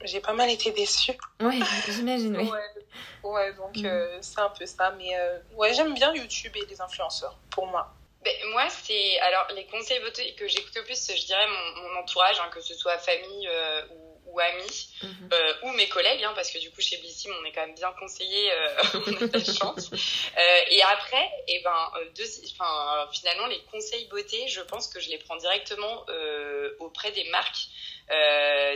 J'ai pas mal été déçue. Oui, j'imagine, oui. Donc c'est un peu ça. Mais j'aime bien YouTube et les influenceurs, pour moi. Moi, alors, les conseils beauté que j'écoute le plus, je dirais mon entourage, que ce soit famille ou amis, ou mes collègues, parce que du coup, chez Blissim, on est quand même bien conseillés, on a de chance. Et après, finalement, les conseils beauté, je pense que je les prends directement auprès des marques.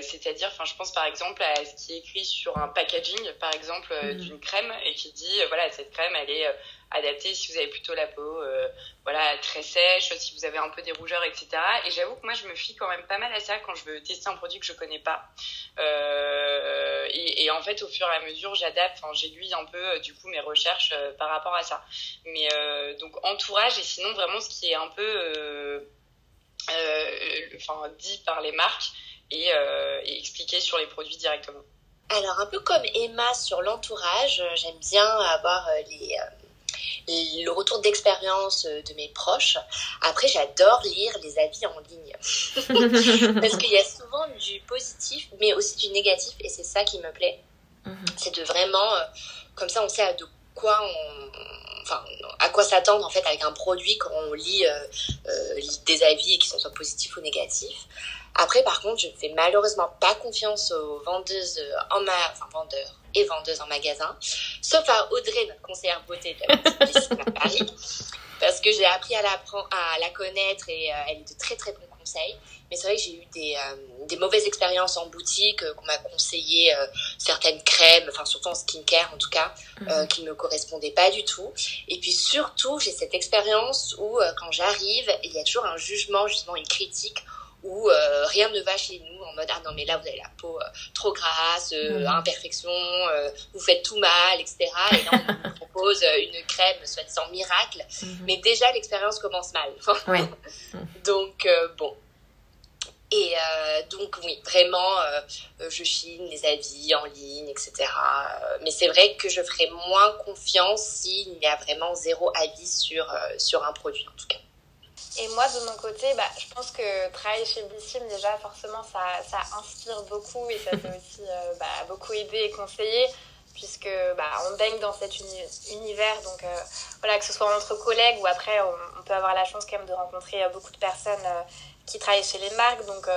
C'est-à-dire, je pense par exemple à ce qui est écrit sur un packaging, par exemple, d'une crème, et qui dit, cette crème, elle est adaptée si vous avez plutôt la peau très sèche, si vous avez un peu des rougeurs, etc. Et j'avoue que moi, je me fie quand même pas mal à ça quand je veux tester un produit que je connais pas. Et en fait, au fur et à mesure, j'adapte, j'aiguille un peu, du coup, mes recherches par rapport à ça. Mais donc, entourage, et sinon, vraiment, ce qui est un peu dit par les marques, et expliquer sur les produits directement. Alors, un peu comme Emma sur l'entourage, j'aime bien avoir le retour d'expérience de mes proches. Après, j'adore lire les avis en ligne. Parce qu'il y a souvent du positif, mais aussi du négatif. Et c'est ça qui me plaît. C'est de vraiment... comme ça, on sait à quoi s'attendre en fait avec un produit quand on lit des avis et qu'ils soient positifs ou négatifs. Après, par contre, je ne fais malheureusement pas confiance aux vendeuses vendeurs et vendeuses en magasin, sauf à Audrey, notre conseillère beauté de la boutique Bellissime à Paris, parce que j'ai appris à la connaître et elle est de très très bons conseils. Mais c'est vrai que j'ai eu des mauvaises expériences en boutique, qu'on m'a conseillé certaines crèmes, enfin surtout en skincare en tout cas, qui ne me correspondaient pas du tout. Et puis surtout, j'ai cette expérience où quand j'arrive, il y a toujours un jugement, justement une critique, où rien ne va chez nous, en mode ah non mais là vous avez la peau trop grasse, imperfection, vous faites tout mal, etc. Et là on vous propose une crème soi-disant miracle, mais déjà l'expérience commence mal. Donc bon. Et donc oui, vraiment, je chine les avis en ligne, etc. Mais c'est vrai que je ferai moins confiance s'il y a vraiment zéro avis sur un produit en tout cas. Et moi, de mon côté, je pense que travailler chez Bellissime, déjà, forcément, ça inspire beaucoup et ça peut aussi beaucoup aider et conseiller, puisque on baigne dans cet univers. Donc, voilà, que ce soit entre collègues ou après, on peut avoir la chance quand même de rencontrer beaucoup de personnes qui travaillent chez les marques. Donc,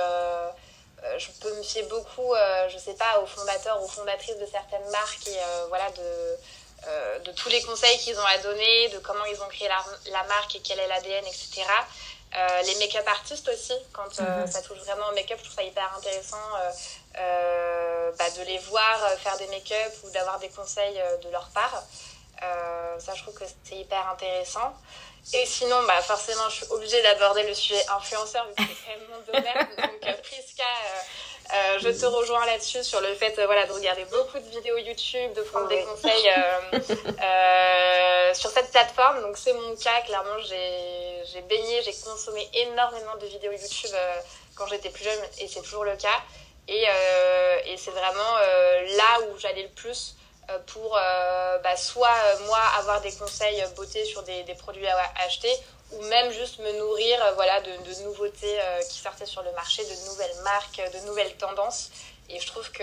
je peux me fier beaucoup, je sais pas, aux fondateurs, aux fondatrices de certaines marques et voilà, de tous les conseils qu'ils ont à donner, de comment ils ont créé la marque et quel est l'ADN, etc. Les make-up artistes aussi, quand ça touche vraiment au make-up, je trouve ça hyper intéressant de les voir faire des make-up ou d'avoir des conseils de leur part. Ça, je trouve que c'est hyper intéressant. Et sinon, forcément, je suis obligée d'aborder le sujet influenceur, vu que c'est quand même mon domaine. Donc, Prisca, je te rejoins là-dessus sur le fait de regarder beaucoup de vidéos YouTube, de prendre des conseils sur cette plateforme. Donc, c'est mon cas. Clairement, j'ai baigné, j'ai consommé énormément de vidéos YouTube quand j'étais plus jeune, et c'est toujours le cas. Et c'est vraiment là où j'allais le plus pour soit moi avoir des conseils beauté sur des produits à acheter, ou même juste me nourrir de nouveautés qui sortaient sur le marché, de nouvelles marques, de nouvelles tendances. Et je trouve que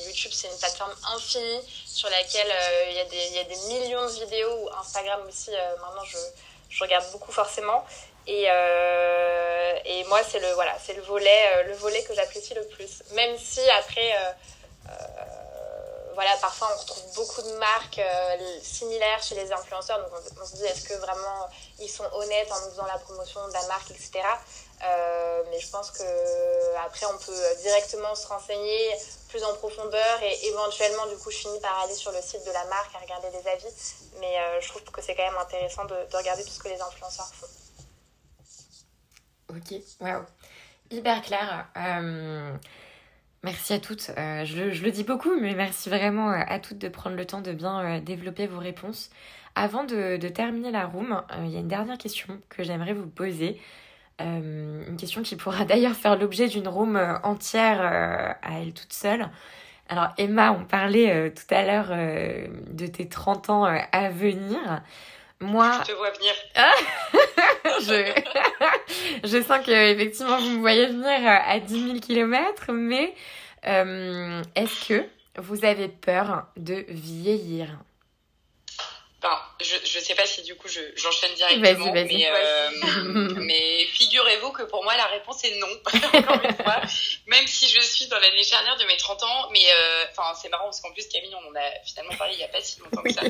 YouTube, c'est une plateforme infinie sur laquelle il y a des millions de vidéos, ou Instagram aussi, maintenant je regarde beaucoup forcément. Et moi, c'est le volet que j'apprécie le plus. Même si après, parfois on retrouve beaucoup de marques similaires chez les influenceurs, donc on se dit est-ce que vraiment ils sont honnêtes en nous faisant la promotion de la marque, etc. Mais je pense que après on peut directement se renseigner plus en profondeur, et éventuellement du coup je finis par aller sur le site de la marque à regarder des avis. Mais je trouve que c'est quand même intéressant de regarder tout ce que les influenceurs font. Ok, waouh, hyper clair. Merci à toutes. Je le dis beaucoup, mais merci vraiment à toutes de prendre le temps de bien développer vos réponses. Avant de terminer la room, il y a une dernière question que j'aimerais vous poser. Une question qui pourra d'ailleurs faire l'objet d'une room entière à elle toute seule. Alors Emma, on parlait tout à l'heure de tes 30 ans à venir. Moi, je te vois venir. Je sens que effectivement vous me voyez venir à 10 000 km, mais est-ce que vous avez peur de vieillir ? Je sais pas si du coup j'enchaîne directement, vas-y. Mais figurez-vous que pour moi la réponse est non, encore une fois, même si je suis dans l'année charnière de mes 30 ans, mais c'est marrant parce qu'en plus Camille on en a finalement parlé il y a pas si longtemps que ça,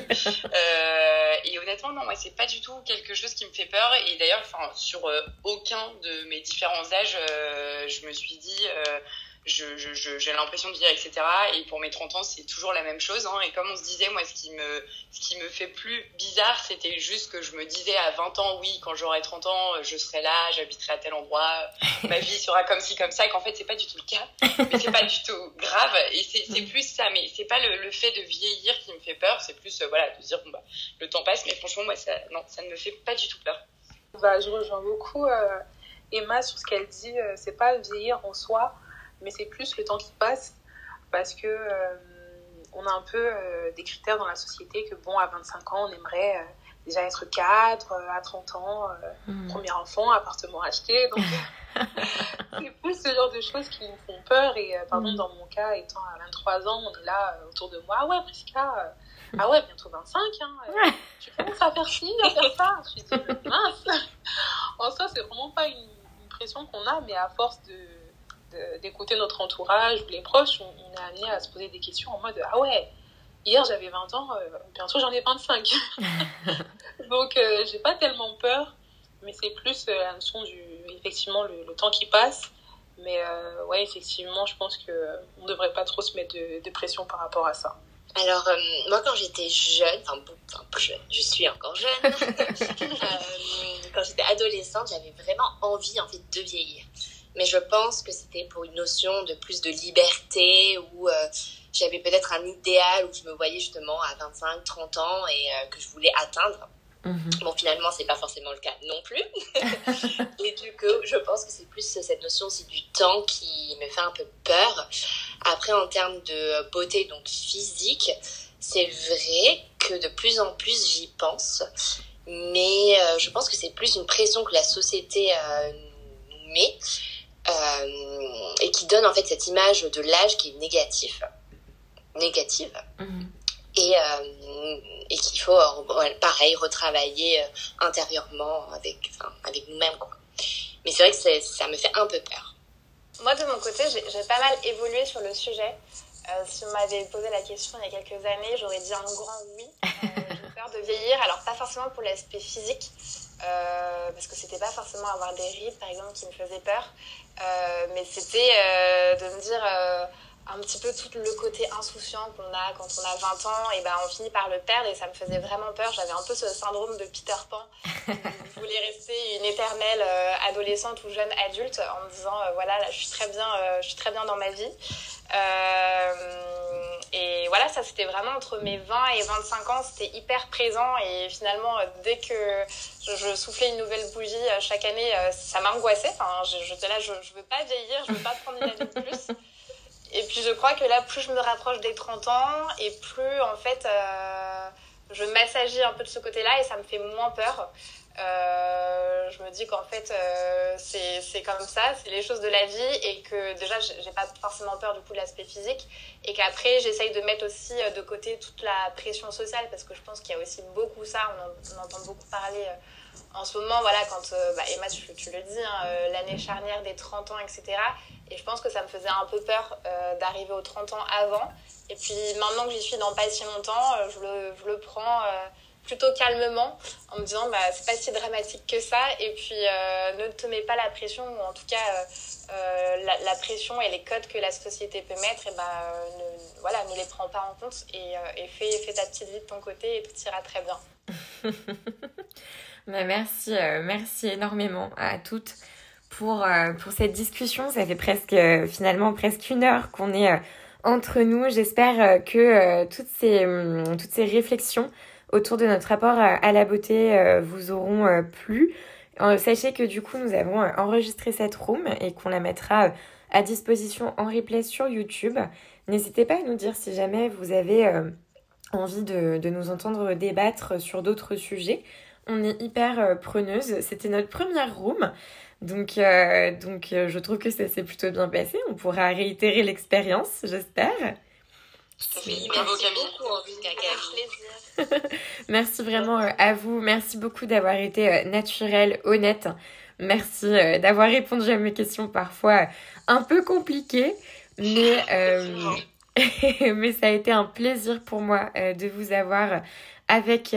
et honnêtement non, moi c'est pas du tout quelque chose qui me fait peur, et d'ailleurs sur aucun de mes différents âges je me suis dit j'ai l'impression de vieillir, etc. Et pour mes 30 ans, c'est toujours la même chose, hein. Et comme on se disait, moi, ce qui me fait plus bizarre, c'était juste que je me disais à 20 ans, oui, quand j'aurai 30 ans, je serai là, j'habiterai à tel endroit, ma vie sera comme ci, comme ça, et qu'en fait, c'est pas du tout le cas. Mais c'est pas du tout grave. Et c'est plus ça. Mais c'est pas le fait de vieillir qui me fait peur. C'est plus, de dire, le temps passe. Mais franchement, moi, ça ne me fait pas du tout peur. Je rejoins beaucoup Emma sur ce qu'elle dit. C'est pas vieillir en soi, mais c'est plus le temps qui passe, parce que on a un peu des critères dans la société que bon, à 25 ans, on aimerait déjà être cadre, à 30 ans, premier enfant, appartement acheté. Donc, c'est plus ce genre de choses qui nous font peur. Et par exemple, dans mon cas, étant à 23 ans, on est là autour de moi. Ah ouais, Prisca, ah ouais, bientôt 25. Hein, tu commences à faire ci, à faire ça. Je me dis, mince. En soi, c'est vraiment pas une pression qu'on a, mais à force d'écouter notre entourage ou les proches, on est amené à se poser des questions en mode ah ouais, hier j'avais 20 ans, bientôt j'en ai 25. Donc j'ai pas tellement peur, mais c'est plus la notion effectivement le temps qui passe. Mais ouais, effectivement, je pense qu'on devrait pas trop se mettre de pression par rapport à ça. Alors, moi, quand j'étais jeune, plus jeune, je suis encore jeune, quand j'étais adolescente, j'avais vraiment envie, en fait, de vieillir. Mais je pense que c'était pour une notion de plus de liberté, où j'avais peut-être un idéal où je me voyais justement à 25, 30 ans et que je voulais atteindre. Bon, finalement, c'est pas forcément le cas non plus. Et du coup, je pense que c'est plus cette notion aussi du temps qui me fait un peu peur. Après, en termes de beauté, donc physique, c'est vrai que de plus en plus, j'y pense. Mais je pense que c'est plus une pression que la société nous met et qui donne en fait cette image de l'âge qui est négative. Et qu'il faut, pareil, retravailler intérieurement avec nous-mêmes, quoi. Mais c'est vrai que ça me fait un peu peur. Moi, de mon côté, j'ai pas mal évolué sur le sujet. Si on m'avait posé la question il y a quelques années, j'aurais dit un grand oui. J'ai peur de vieillir, alors pas forcément pour l'aspect physique, parce que c'était pas forcément avoir des rides, par exemple, qui me faisaient peur, mais c'était de me dire... un petit peu tout le côté insouciant qu'on a quand on a 20 ans, et ben on finit par le perdre, et ça me faisait vraiment peur. J'avais un peu ce syndrome de Peter Pan, où je voulais rester une éternelle adolescente ou jeune adulte, en me disant voilà, là, je suis très bien dans ma vie. Et voilà, ça c'était vraiment entre mes 20 et 25 ans, c'était hyper présent, et finalement dès que je soufflais une nouvelle bougie chaque année, ça m'angoissait. Enfin, j'étais là, je veux pas vieillir, je veux pas prendre une année de plus. Et puis je crois que là, plus je me rapproche des 30 ans, et plus en fait je m'assagis un peu de ce côté-là, et ça me fait moins peur. Je me dis qu'en fait c'est comme ça, c'est les choses de la vie, et que déjà j'ai pas forcément peur du coup de l'aspect physique, et qu'après j'essaye de mettre aussi de côté toute la pression sociale, parce que je pense qu'il y a aussi beaucoup ça, on entend beaucoup parler en ce moment, voilà, quand Emma, tu le dis, hein, l'année charnière des 30 ans, etc. Et je pense que ça me faisait un peu peur d'arriver aux 30 ans avant. Et puis maintenant que j'y suis dans pas si longtemps, je le prends plutôt calmement, en me disant c'est pas si dramatique que ça. Et puis ne te mets pas la pression, ou en tout cas la pression et les codes que la société peut mettre, et ne les prends pas en compte, et fais ta petite vie de ton côté, et tout ira très bien. Merci énormément à toutes pour cette discussion. Ça fait finalement presque 1 heure qu'on est entre nous. J'espère que toutes ces réflexions autour de notre rapport à la beauté vous auront plu. Sachez que du coup, nous avons enregistré cette room et qu'on la mettra à disposition en replay sur YouTube. N'hésitez pas à nous dire si jamais vous avez envie de nous entendre débattre sur d'autres sujets. On est hyper preneuse. C'était notre première room. Donc, je trouve que ça s'est plutôt bien passé. On pourra réitérer l'expérience, j'espère. Oui, merci beaucoup, en tout cas, plaisir. Merci vraiment à vous. Merci beaucoup d'avoir été naturelle, honnête. Merci d'avoir répondu à mes questions parfois un peu compliquées. Mais ça a été un plaisir pour moi de vous avoir avec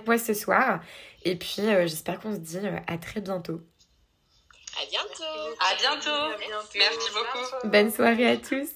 moi ce soir. Et puis, j'espère qu'on se dit à très bientôt. À bientôt. À bientôt. Merci beaucoup. Bonne soirée à tous.